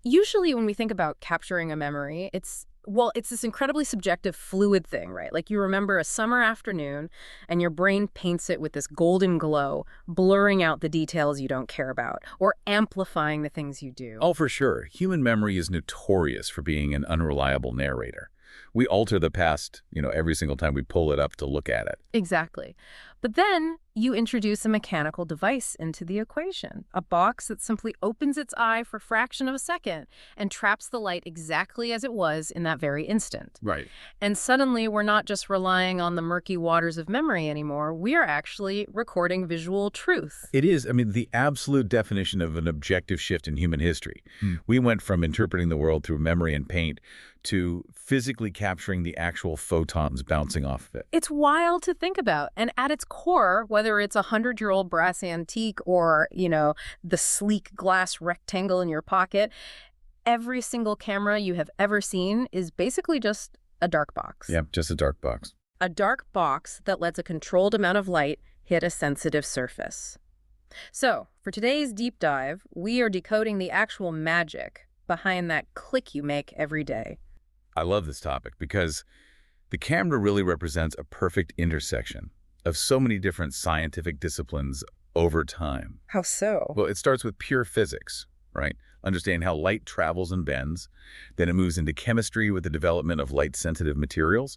Usually when we think about capturing a memory, it's this incredibly subjective, fluid thing, right? Like you remember a summer afternoon and your brain paints it with this golden glow, blurring out the details you don't care about or amplifying the things you do. Oh, for sure. Human memory is notorious for being an unreliable narrator. We alter the past, every single time we pull it up to look at it. Exactly. But then you introduce a mechanical device into the equation, a box that simply opens its eye for a fraction of a second and traps the light exactly as it was in that very instant. Right. And suddenly we're not just relying on the murky waters of memory anymore. We are actually recording visual truth. It is, the absolute definition of an objective shift in human history. We went from interpreting the world through memory and paint to physically capturing the actual photons bouncing off of it. It's wild to think about. And at its core, whether it's a 100-year-old brass antique or, the sleek glass rectangle in your pocket, every single camera you have ever seen is basically just a dark box. Yeah, just a dark box. A dark box that lets a controlled amount of light hit a sensitive surface. So, for today's deep dive, we are decoding the actual magic behind that click you make every day. I love this topic because the camera really represents a perfect intersection of so many different scientific disciplines over time. How so? Well, it starts with pure physics, right? Understand how light travels and bends. Then it moves into chemistry with the development of light-sensitive materials.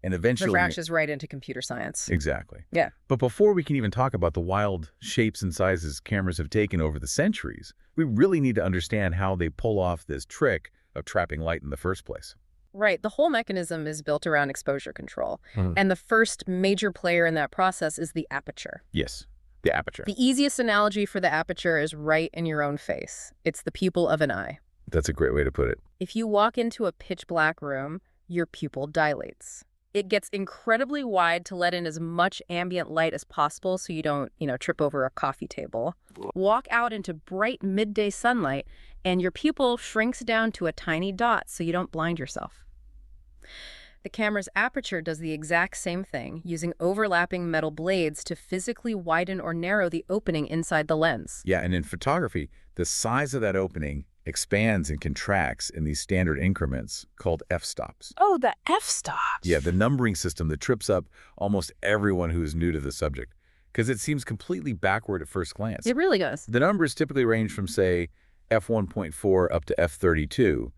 And eventually... Refractions right into computer science. Exactly. Yeah. But before we can even talk about the wild shapes and sizes cameras have taken over the centuries, we really need to understand how they pull off this trick of trapping light in the first place. Right. The whole mechanism is built around exposure control. And the first major player in that process is the aperture. Yes, the aperture. The easiest analogy for the aperture is right in your own face. It's the pupil of an eye. That's a great way to put it. If you walk into a pitch black room, your pupil dilates. It gets incredibly wide to let in as much ambient light as possible so you don't, trip over a coffee table. Walk out into bright midday sunlight and your pupil shrinks down to a tiny dot so you don't blind yourself. The camera's aperture does the exact same thing, using overlapping metal blades to physically widen or narrow the opening inside the lens. Yeah, and in photography, the size of that opening expands and contracts in these standard increments called f-stops. Oh, the f-stops. Yeah, the numbering system that trips up almost everyone who is new to the subject, because it seems completely backward at first glance. It really does. The numbers typically range from, say, f1.4 up to f32.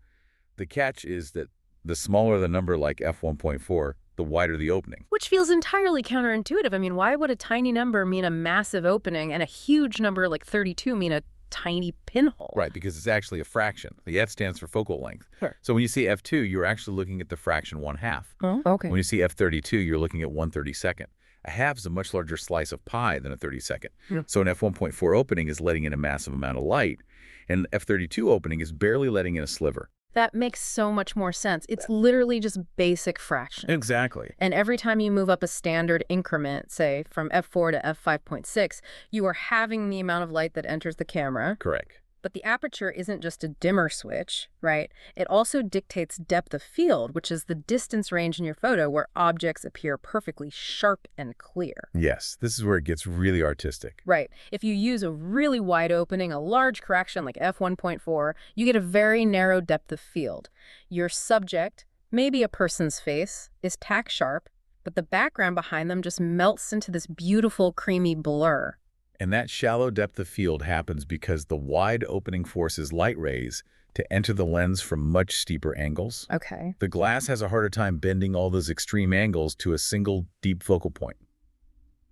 The catch is that the smaller the number like f1.4, the wider the opening. Which feels entirely counterintuitive. Why would a tiny number mean a massive opening and a huge number like 32 mean a tiny pinhole? Right, because it's actually a fraction. The f stands for focal length. Sure. So when you see f2, you're actually looking at the fraction 1/2. Oh, okay. When you see f32, you're looking at 1/32. A half is a much larger slice of pie than a 32nd. Yeah. So an f1.4 opening is letting in a massive amount of light, and an f32 opening is barely letting in a sliver. That makes so much more sense. It's literally just basic fraction. Exactly. And every time you move up a standard increment, say from f4 to f5.6, you are halving the amount of light that enters the camera. Correct. But the aperture isn't just a dimmer switch, right? It also dictates depth of field, which is the distance range in your photo where objects appear perfectly sharp and clear. Yes, this is where it gets really artistic. Right. If you use a really wide opening, a large correction like f1.4, you get a very narrow depth of field. Your subject, maybe a person's face, is tack sharp, but the background behind them just melts into this beautiful, creamy blur. And that shallow depth of field happens because the wide opening forces light rays to enter the lens from much steeper angles. Okay. The glass has a harder time bending all those extreme angles to a single deep focal point.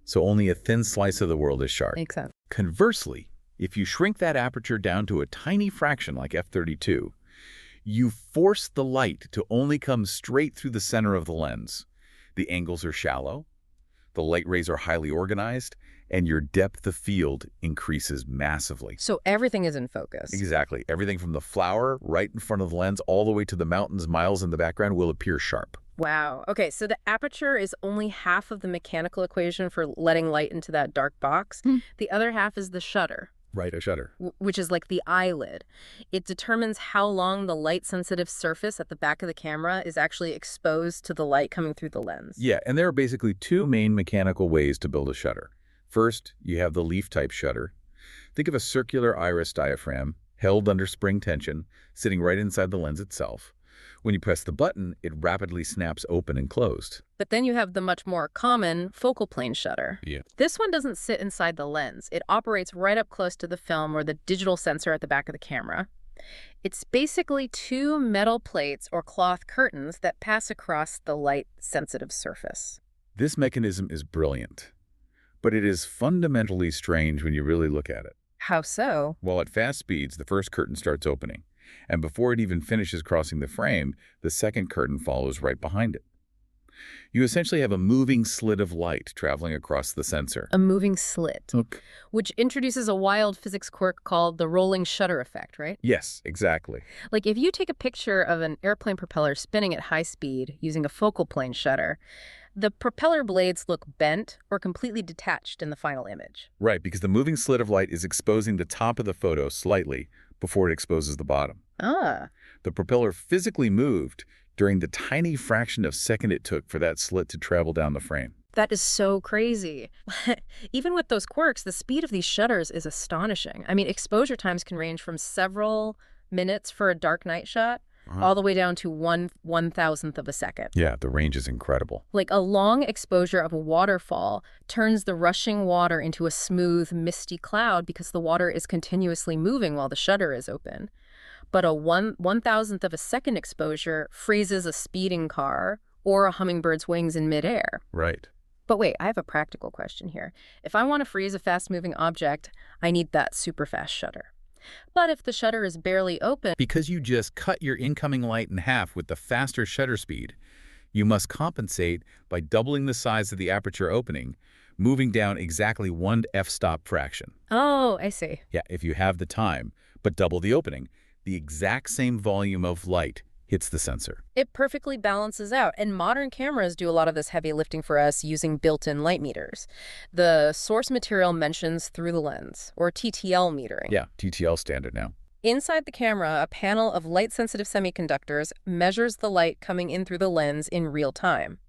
So only a thin slice of the world is sharp. Makes sense. Conversely, if you shrink that aperture down to a tiny fraction like f32, you force the light to only come straight through the center of the lens. The angles are shallow, the light rays are highly organized, and your depth of field increases massively. So everything is in focus. Exactly. Everything from the flower right in front of the lens all the way to the mountains miles in the background will appear sharp. Wow. Okay, so the aperture is only half of the mechanical equation for letting light into that dark box. The other half is the shutter. Right, a shutter. Which is like the eyelid. It determines how long the light-sensitive surface at the back of the camera is actually exposed to the light coming through the lens. Yeah, and there are basically two main mechanical ways to build a shutter. First, you have the leaf-type shutter. Think of a circular iris diaphragm, held under spring tension, sitting right inside the lens itself. When you press the button, it rapidly snaps open and closed. But then you have the much more common focal plane shutter. Yeah. This one doesn't sit inside the lens. It operates right up close to the film or the digital sensor at the back of the camera. It's basically two metal plates or cloth curtains that pass across the light-sensitive surface. This mechanism is brilliant, but it is fundamentally strange when you really look at it. How so? Well, at fast speeds, the first curtain starts opening, and before it even finishes crossing the frame, the second curtain follows right behind it. You essentially have a moving slit of light traveling across the sensor. A moving slit, Okay. which introduces a wild physics quirk called the rolling shutter effect, right? Yes, exactly. Like if you take a picture of an airplane propeller spinning at high speed using a focal plane shutter, the propeller blades look bent or completely detached in the final image. Right, because the moving slit of light is exposing the top of the photo slightly before it exposes the bottom. Ah, The propeller physically moved during the tiny fraction of a second it took for that slit to travel down the frame. that is so crazy. Even with those quirks, the speed of these shutters is astonishing. I mean, exposure times can range from several minutes for a dark night shot all the way down to 1/1000th of a second. Yeah, the range is incredible. Like a long exposure of a waterfall turns the rushing water into a smooth, misty cloud because the water is continuously moving while the shutter is open. But a 1/1000th of a second exposure freezes a speeding car or a hummingbird's wings in midair. Right. But wait, I have a practical question here. If I want to freeze a fast-moving object, I need that super fast shutter. But if the shutter is barely open, Because you just cut your incoming light in half with the faster shutter speed, you must compensate by doubling the size of the aperture opening, moving down exactly one f-stop fraction. oh, I see. Yeah, if you have the time, but double the opening, the exact same volume of light hits the sensor. It perfectly balances out, and modern cameras do a lot of this heavy lifting for us using built-in light meters. The source material mentions through the lens, or TTL metering. Yeah, TTL standard now. Inside the camera, a panel of light-sensitive semiconductors measures the light coming in through the lens in real time.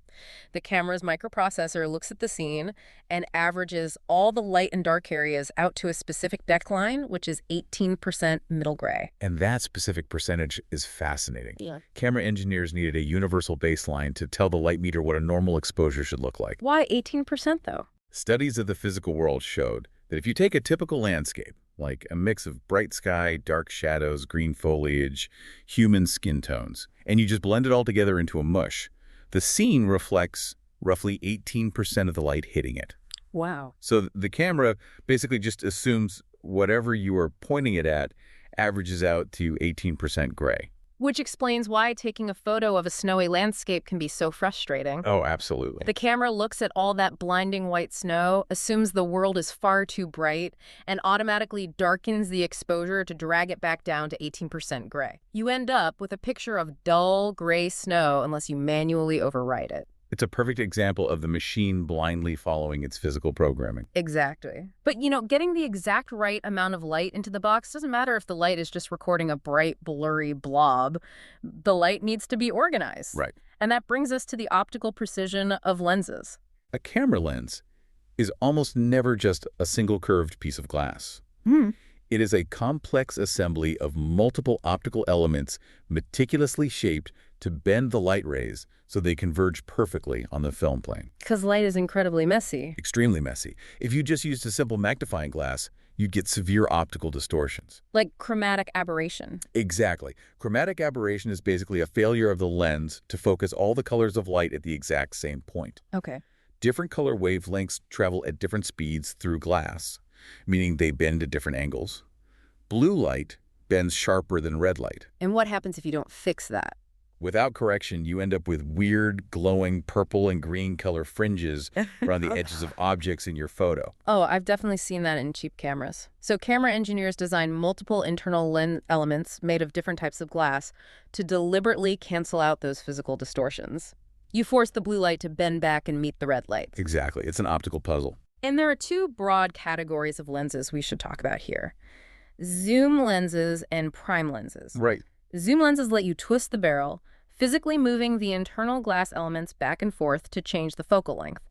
The camera's microprocessor looks at the scene and averages all the light and dark areas out to a specific deckline, which is 18% middle gray. And that specific percentage is fascinating. Yeah. Camera engineers needed a universal baseline to tell the light meter what a normal exposure should look like. Why 18% though? Studies of the physical world showed that if you take a typical landscape, like a mix of bright sky, dark shadows, green foliage, human skin tones, and you just blend it all together into a mush, the scene reflects roughly 18% of the light hitting it. Wow. So the camera basically just assumes whatever you are pointing it at averages out to 18% gray. Which explains why taking a photo of a snowy landscape can be so frustrating. Oh, absolutely. The camera looks at all that blinding white snow, assumes the world is far too bright, and automatically darkens the exposure to drag it back down to 18% gray. You end up with a picture of dull gray snow unless you manually overwrite it. It's a perfect example of the machine blindly following its physical programming. Exactly. But, getting the exact right amount of light into the box doesn't matter if the light is just recording a bright, blurry blob. The light needs to be organized. Right. And that brings us to the optical precision of lenses. A camera lens is almost never just a single curved piece of glass. It is a complex assembly of multiple optical elements meticulously shaped to bend the light rays so they converge perfectly on the film plane. Because light is incredibly messy. Extremely messy. If you just used a simple magnifying glass, you'd get severe optical distortions. Like chromatic aberration. Exactly. Chromatic aberration is basically a failure of the lens to focus all the colors of light at the exact same point. Okay. Different color wavelengths travel at different speeds through glass, meaning they bend at different angles. Blue light bends sharper than red light. And what happens if you don't fix that? Without correction, you end up with weird, glowing purple and green color fringes around the edges of objects in your photo. Oh, I've definitely seen that in cheap cameras. So camera engineers design multiple internal lens elements made of different types of glass to deliberately cancel out those physical distortions. You force the blue light to bend back and meet the red light. Exactly. It's an optical puzzle. And there are two broad categories of lenses we should talk about here: zoom lenses and prime lenses. Right. Zoom lenses let you twist the barrel, physically moving the internal glass elements back and forth to change the focal length.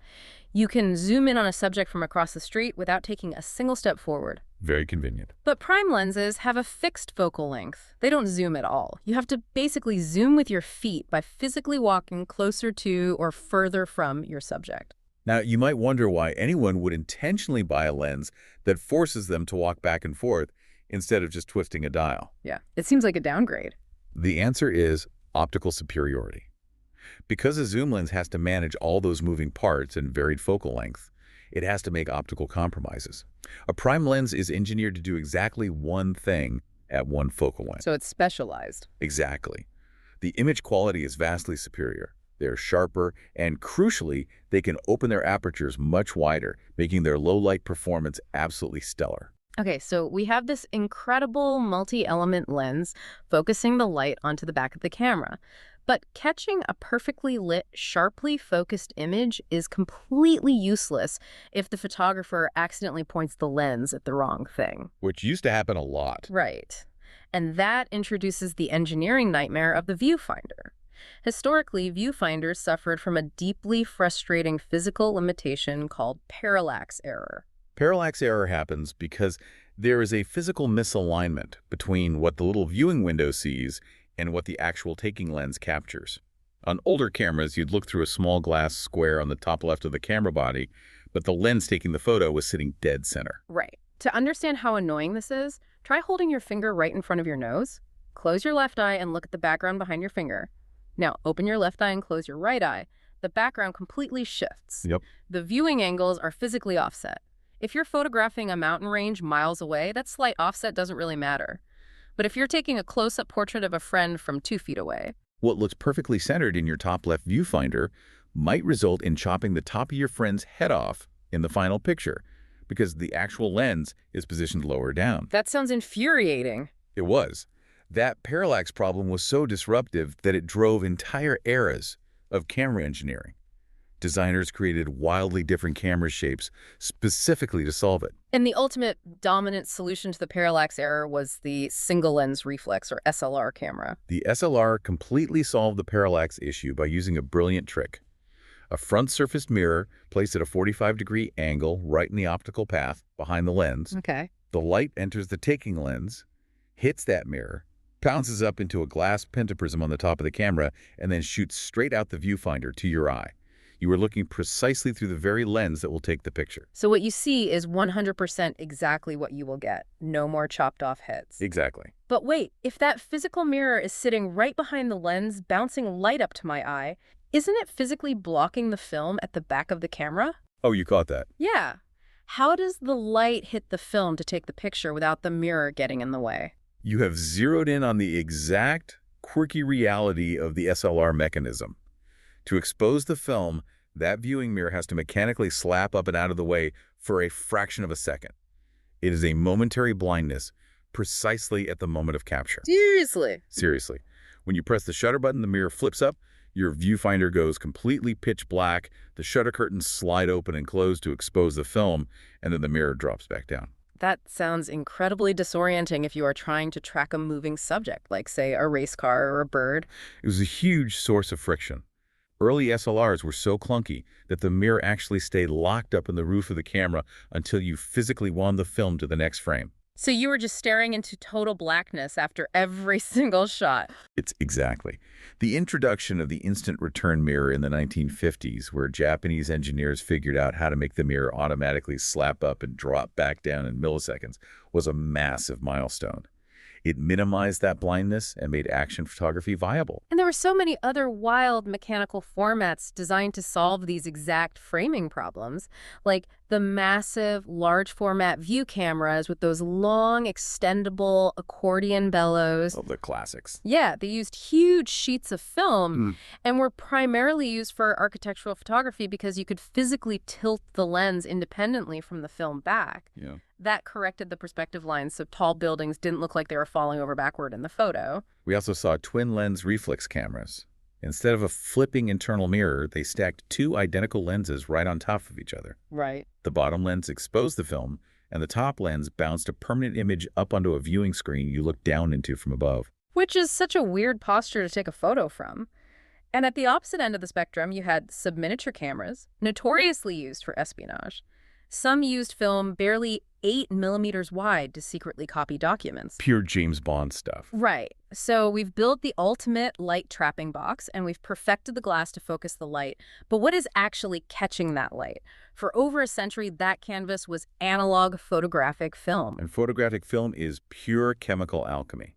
You can zoom in on a subject from across the street without taking a single step forward. Very convenient. But prime lenses have a fixed focal length. They don't zoom at all. You have to basically zoom with your feet by physically walking closer to or further from your subject. Now, you might wonder why anyone would intentionally buy a lens that forces them to walk back and forth instead of just twisting a dial. Yeah, it seems like a downgrade. The answer is optical superiority. Because a zoom lens has to manage all those moving parts and varied focal length, it has to make optical compromises. A prime lens is engineered to do exactly one thing at one focal length. So it's specialized. Exactly. The image quality is vastly superior. They're sharper, and crucially, they can open their apertures much wider, making their low-light performance absolutely stellar. Okay, so we have this incredible multi-element lens focusing the light onto the back of the camera. But catching a perfectly lit, sharply focused image is completely useless if the photographer accidentally points the lens at the wrong thing. Which used to happen a lot. Right. And that introduces the engineering nightmare of the viewfinder. Historically, viewfinders suffered from a deeply frustrating physical limitation called parallax error. Parallax error happens because there is a physical misalignment between what the little viewing window sees and what the actual taking lens captures. On older cameras, you'd look through a small glass square on the top left of the camera body, but the lens taking the photo was sitting dead center. Right. To understand how annoying this is, try holding your finger right in front of your nose. Close your left eye and look at the background behind your finger. Now, open your left eye and close your right eye. The background completely shifts. Yep. The viewing angles are physically offset. If you're photographing a mountain range miles away, that slight offset doesn't really matter. But if you're taking a close-up portrait of a friend from 2 feet away, what looks perfectly centered in your top left viewfinder might result in chopping the top of your friend's head off in the final picture because the actual lens is positioned lower down. That sounds infuriating. It was. That parallax problem was so disruptive that it drove entire eras of camera engineering. Designers created wildly different camera shapes specifically to solve it. And the ultimate dominant solution to the parallax error was the single-lens reflex, or SLR camera. The SLR completely solved the parallax issue by using a brilliant trick. A front-surfaced mirror placed at a 45-degree angle right in the optical path behind the lens. Okay. The light enters the taking lens, hits that mirror, bounces up into a glass pentaprism on the top of the camera, and then shoots straight out the viewfinder to your eye. You are looking precisely through the very lens that will take the picture. So what you see is 100% exactly what you will get. No more chopped off heads. Exactly. But wait, if that physical mirror is sitting right behind the lens, bouncing light up to my eye, isn't it physically blocking the film at the back of the camera? Oh, you caught that. Yeah. How does the light hit the film to take the picture without the mirror getting in the way? You have zeroed in on the exact quirky reality of the SLR mechanism. To expose the film, that viewing mirror has to mechanically slap up and out of the way for a fraction of a second. It is a momentary blindness precisely at the moment of capture. Seriously? Seriously. When you press the shutter button, the mirror flips up, your viewfinder goes completely pitch black, the shutter curtains slide open and close to expose the film, and then the mirror drops back down. That sounds incredibly disorienting if you are trying to track a moving subject, like, say, a race car or a bird. It was a huge source of friction. Early SLRs were so clunky that the mirror actually stayed locked up in the roof of the camera until you physically wound the film to the next frame. So you were just staring into total blackness after every single shot. It's exactly. The introduction of the instant return mirror in the 1950s, where Japanese engineers figured out how to make the mirror automatically slap up and drop back down in milliseconds, was a massive milestone. It minimized that blindness and made action photography viable. And there were so many other wild mechanical formats designed to solve these exact framing problems, like the massive, large-format view cameras with those long, extendable accordion bellows. Oh, the classics. Yeah, they used huge sheets of film and were primarily used for architectural photography because you could physically tilt the lens independently from the film back. Yeah. That corrected the perspective lines so tall buildings didn't look like they were falling over backward in the photo. We also saw twin-lens reflex cameras. Instead of a flipping internal mirror, they stacked 2 identical lenses right on top of each other. Right. The bottom lens exposed the film, and the top lens bounced a permanent image up onto a viewing screen you look down into from above. Which is such a weird posture to take a photo from. And at the opposite end of the spectrum, you had subminiature cameras, notoriously used for espionage. Some used film barely 8 millimeters wide to secretly copy documents. Pure James Bond stuff. Right. So we've built the ultimate light trapping box, and we've perfected the glass to focus the light. But what is actually catching that light? For over a century, that canvas was analog photographic film. And photographic film is pure chemical alchemy.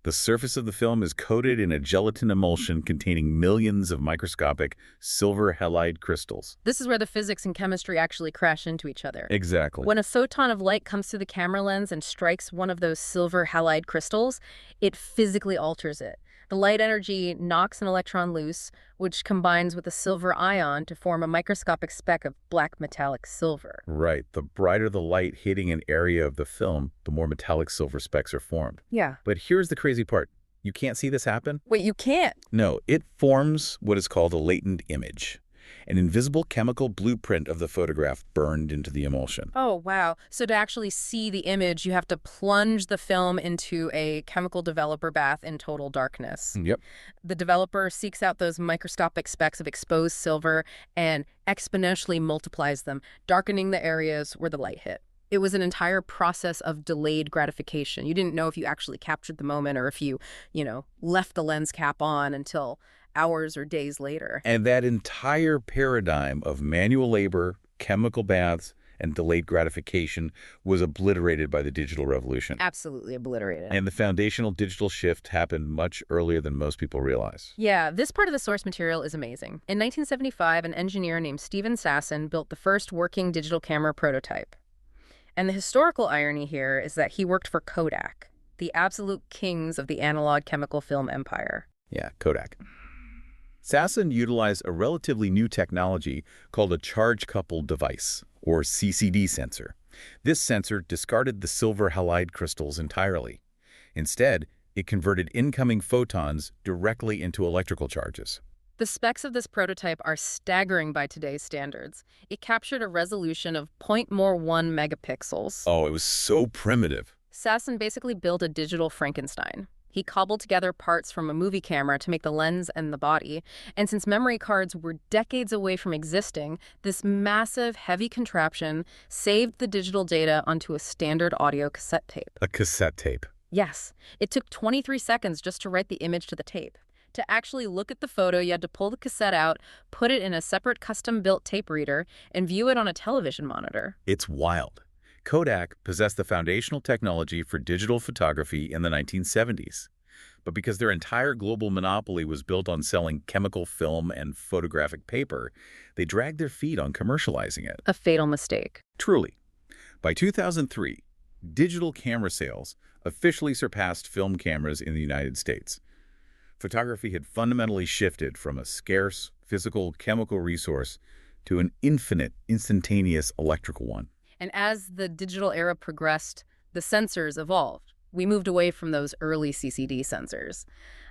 The surface of the film is coated in a gelatin emulsion containing millions of microscopic silver halide crystals. This is where the physics and chemistry actually crash into each other. Exactly. When a photon of light comes through the camera lens and strikes one of those silver halide crystals, it physically alters it. The light energy knocks an electron loose, which combines with a silver ion to form a microscopic speck of black metallic silver. Right. The brighter the light hitting an area of the film, the more metallic silver specks are formed. Yeah. But here's the crazy part. You can't see this happen? Wait, you can't? No, it forms what is called a latent image, an invisible chemical blueprint of the photograph burned into the emulsion. Oh, wow. So to actually see the image, you have to plunge the film into a chemical developer bath in total darkness. Yep. The developer seeks out those microscopic specks of exposed silver and exponentially multiplies them, darkening the areas where the light hit. It was an entire process of delayed gratification. You didn't know if you actually captured the moment or if you left the lens cap on until hours or days later. And that entire paradigm of manual labor, chemical baths, and delayed gratification was obliterated by the digital revolution. Absolutely obliterated. And the foundational digital shift happened much earlier than most people realize. Yeah, this part of the source material is amazing. In 1975, an engineer named Steven Sasson built the first working digital camera prototype. And the historical irony here is that he worked for Kodak, the absolute kings of the analog chemical film empire. Yeah, Kodak. Sasson utilized a relatively new technology called a charge-coupled device, or CCD sensor. This sensor discarded the silver halide crystals entirely. Instead, it converted incoming photons directly into electrical charges. The specs of this prototype are staggering by today's standards. It captured a resolution of 0.1 megapixels. Oh, it was so primitive. Sasson basically built a digital Frankenstein. He cobbled together parts from a movie camera to make the lens and the body. And since memory cards were decades away from existing, this massive, heavy contraption saved the digital data onto a standard audio cassette tape. A cassette tape. Yes. It took 23 seconds just to write the image to the tape. To actually look at the photo, you had to pull the cassette out, put it in a separate custom-built tape reader, and view it on a television monitor. It's wild. Kodak possessed the foundational technology for digital photography in the 1970s. But because their entire global monopoly was built on selling chemical film and photographic paper, they dragged their feet on commercializing it. A fatal mistake. Truly. By 2003, digital camera sales officially surpassed film cameras in the United States. Photography had fundamentally shifted from a scarce physical chemical resource to an infinite, instantaneous electrical one. And as the digital era progressed, the sensors evolved. We moved away from those early CCD sensors.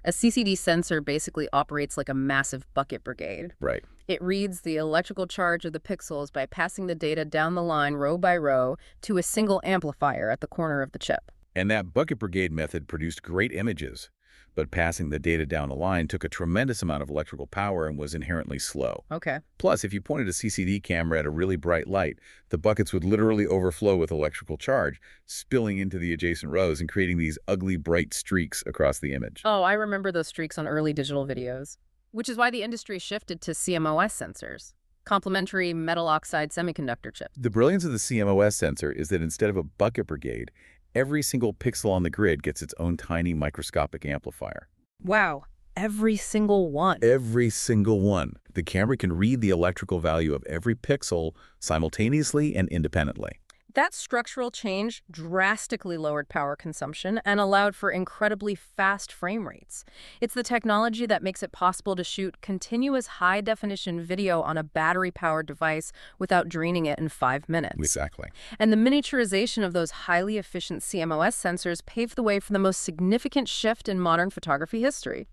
A CCD sensor basically operates like a massive bucket brigade. Right. It reads the electrical charge of the pixels by passing the data down the line row by row to a single amplifier at the corner of the chip. And that bucket brigade method produced great images, but passing the data down the line took a tremendous amount of electrical power and was inherently slow. Okay. Plus, if you pointed a CCD camera at a really bright light, the buckets would literally overflow with electrical charge, spilling into the adjacent rows and creating these ugly, bright streaks across the image. Oh, I remember those streaks on early digital videos, which is why the industry shifted to CMOS sensors, complementary metal oxide semiconductor chips. The brilliance of the CMOS sensor is that instead of a bucket brigade, every single pixel on the grid gets its own tiny microscopic amplifier. Wow, every single one. Every single one. The camera can read the electrical value of every pixel simultaneously and independently. That structural change drastically lowered power consumption and allowed for incredibly fast frame rates. It's the technology that makes it possible to shoot continuous high-definition video on a battery-powered device without draining it in 5 minutes. Exactly. And the miniaturization of those highly efficient CMOS sensors paved the way for the most significant shift in modern photography history.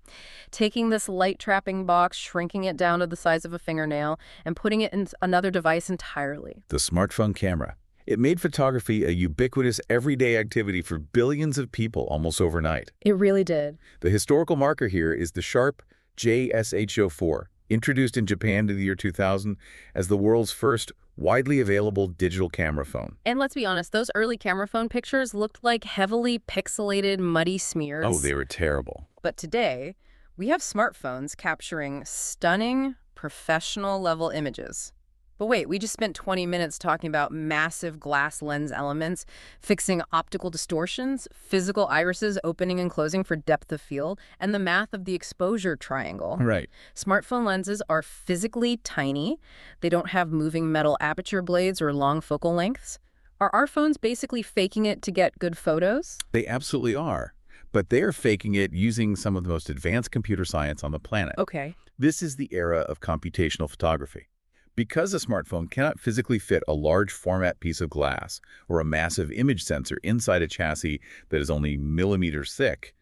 Taking this light-trapping box, shrinking it down to the size of a fingernail, and putting it in another device entirely. The smartphone camera. It made photography a ubiquitous everyday activity for billions of people almost overnight. It really did. The historical marker here is the Sharp JSH04, introduced in Japan in the year 2000 as the world's first widely available digital camera phone. And let's be honest, those early camera phone pictures looked like heavily pixelated, muddy Oh, smears. they were terrible. But today, we have smartphones capturing stunning, professional-level images. But wait, we just spent 20 minutes talking about massive glass lens elements, fixing optical distortions, physical irises opening and closing for depth of field, and the math of the exposure triangle. Right. Smartphone lenses are physically tiny. They don't have moving metal aperture blades or long focal lengths. Are our phones basically faking it to get good photos? They absolutely are. But they're faking it using some of the most advanced computer science on the planet. Okay. This is the era of computational photography. Because a smartphone cannot physically fit a large format piece of glass or a massive image sensor inside a chassis that is only millimeters thick,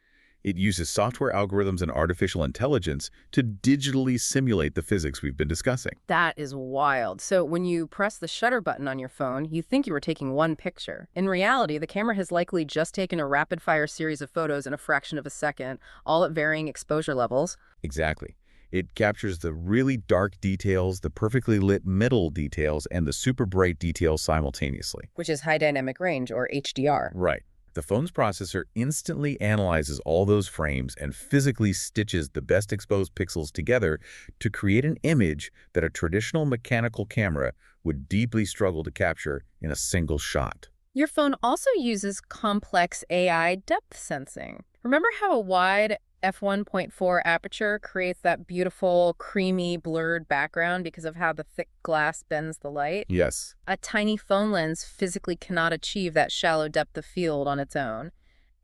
it uses software algorithms and artificial intelligence to digitally simulate the physics we've been discussing. That is wild. So when you press the shutter button on your phone, you think you were taking one picture. In reality, the camera has likely just taken a rapid-fire series of photos in a fraction of a second, all at varying exposure levels. Exactly. It captures the really dark details, the perfectly lit middle details, and the super bright details simultaneously. Which is high dynamic range, or HDR. Right. The phone's processor instantly analyzes all those frames and physically stitches the best exposed pixels together to create an image that a traditional mechanical camera would deeply struggle to capture in a single shot. Your phone also uses complex AI depth sensing. Remember how a wide f1.4 aperture creates that beautiful, creamy, blurred background because of how the thick glass bends the light? Yes. A tiny phone lens physically cannot achieve that shallow depth of field on its own.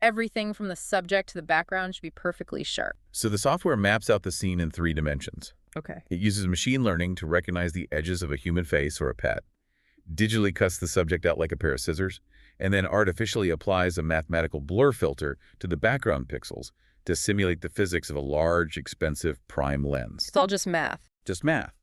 Everything from the subject to the background should be perfectly sharp. So the software maps out the scene in 3 dimensions. Okay. It uses machine learning to recognize the edges of a human face or a pet, digitally cuts the subject out like a pair of scissors, and then artificially applies a mathematical blur filter to the background pixels to simulate the physics of a large, expensive prime lens. It's all just math. Just math.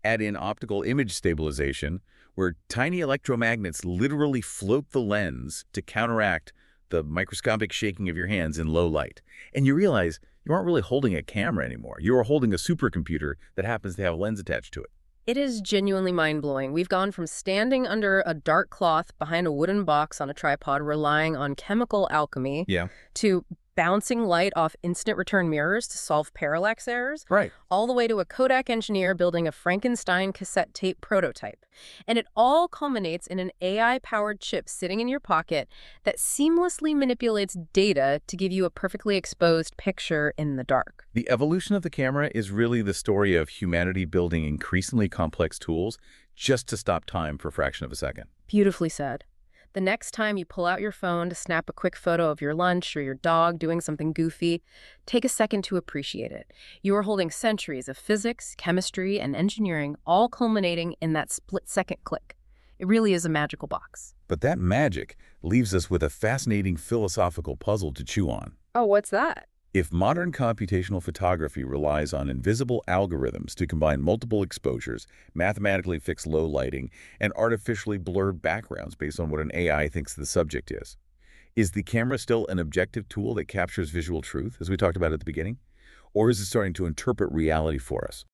Add in optical image stabilization, where tiny electromagnets literally float the lens to counteract the microscopic shaking of your hands in low light. And you realize you aren't really holding a camera anymore. You are holding a supercomputer that happens to have a lens attached to it. It is genuinely mind-blowing. We've gone from standing under a dark cloth behind a wooden box on a tripod relying on chemical alchemy to bouncing light off instant return mirrors to solve parallax errors, Right. all the way to a Kodak engineer building a Frankenstein cassette tape prototype. And it all culminates in an AI-powered chip sitting in your pocket that seamlessly manipulates data to give you a perfectly exposed picture in the dark. The evolution of the camera is really the story of humanity building increasingly complex tools just to stop time for a fraction of a second. Beautifully said. The next time you pull out your phone to snap a quick photo of your lunch or your dog doing something goofy, take a second to appreciate it. You are holding centuries of physics, chemistry, and engineering, all culminating in that split-second click. It really is a magical box. But that magic leaves us with a fascinating philosophical puzzle to chew on. Oh, what's that? If modern computational photography relies on invisible algorithms to combine multiple exposures, mathematically fix low lighting, and artificially blur backgrounds based on what an AI thinks the subject is the camera still an objective tool that captures visual truth, as we talked about at the beginning? Or is it starting to interpret reality for us?